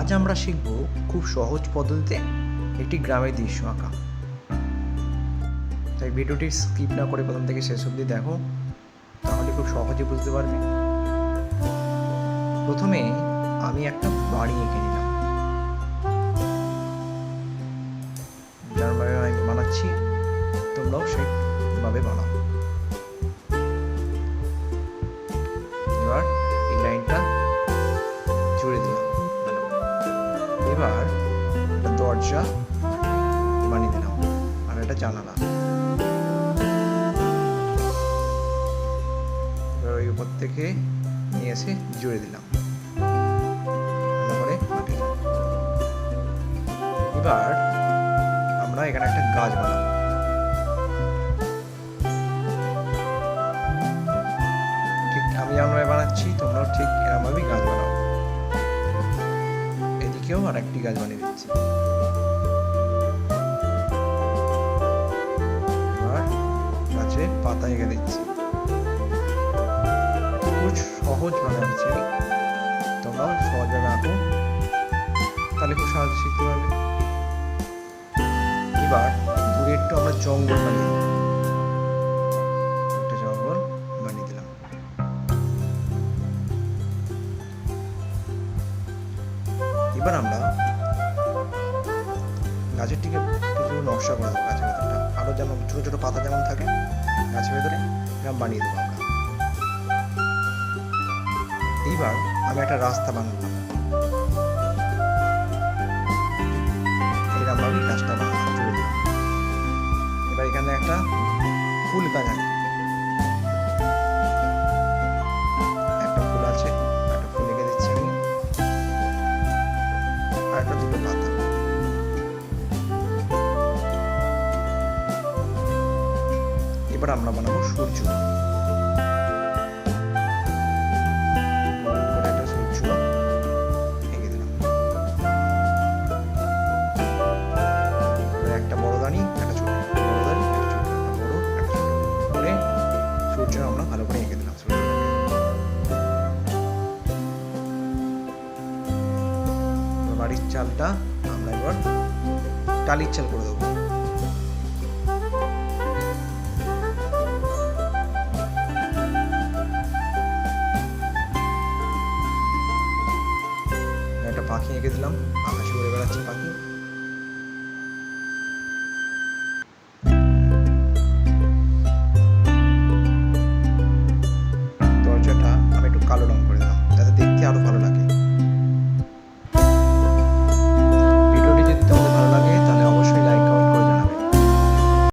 আজ আমরা শিখব খুব সহজ পদ্ধতিতে একটি গ্রামের দৃশ্য আঁকা। তাই ভিডিওটি স্কিপ না করে প্রথম থেকে শেষ অবধি দেখো, তাহলে খুব সহজে বুঝতে পারবে। প্রথমে আমি একটা বাড়ি এঁকে নিলাম, যেমনভাবে আমি বানাচ্ছি তোমরাও সেইভাবে বানাও। এবার এই লাইনটা জুড়ে দিলাম। এবার একটা দরজা বানিয়ে দিলাম আর একটা জানালা। এবার ওই উপর থেকে নিয়ে এসে জুড়ে দিলাম। এবার আমরা এখানে একটা গাছ বানাবো। ঠিক আমি যেমনভাবে বানাচ্ছি তোমরাও ঠিক এরকমভাবেই গাছ বানাও। এদিকেও আর একটি গাছ বানিয়ে দিচ্ছি। এবার গাছে পাতা এঁকে দিচ্ছি। খুব সহজ বানাচ্ছি, তোমরাও সহজভাবে আঁকো, তাহলে খুব সহজে শিখতে পারবে। এবার দূরে একটু আমরা জঙ্গল বানিয়ে দেবো, একটা জঙ্গল বানিয়ে দিলাম। এবার আমরা গাছের দিকে কিছু নকশা করে দেবো। গাছের ভেতরটা আরো যেমন ছোট ছোট পাতা যেমন থাকে গাছের ভেতরে এরকম বানিয়ে দেবো আমরা। এইবার আমি একটা রাস্তা বানাবো, এরকম ভাবে গাছটা বানালাম, জুড়ে দিলাম। এবার এখানে একটা ফুল গাছ আছে, একটা ফুল আছে, একটা ফুল এঁকে দিচ্ছি আমি, আর একটা দুটো পাতা। এবার আমরা বানাবো সূর্য। একটা সূর্য এঁকে দিলাম। একটা বড় দানি, একটা ছোট, বড় দানি, একটা ছোট, একটা বড়, একটা ছোট করে সূর্য আমরা ভালো করে এঁকে দিলাম। বাড়ির চালটা আমরা এবার টালির চাল করে দেবো। একটা পাখি এঁকে দিলাম, আকাশে উড়ে বেড়াচ্ছে পাখি।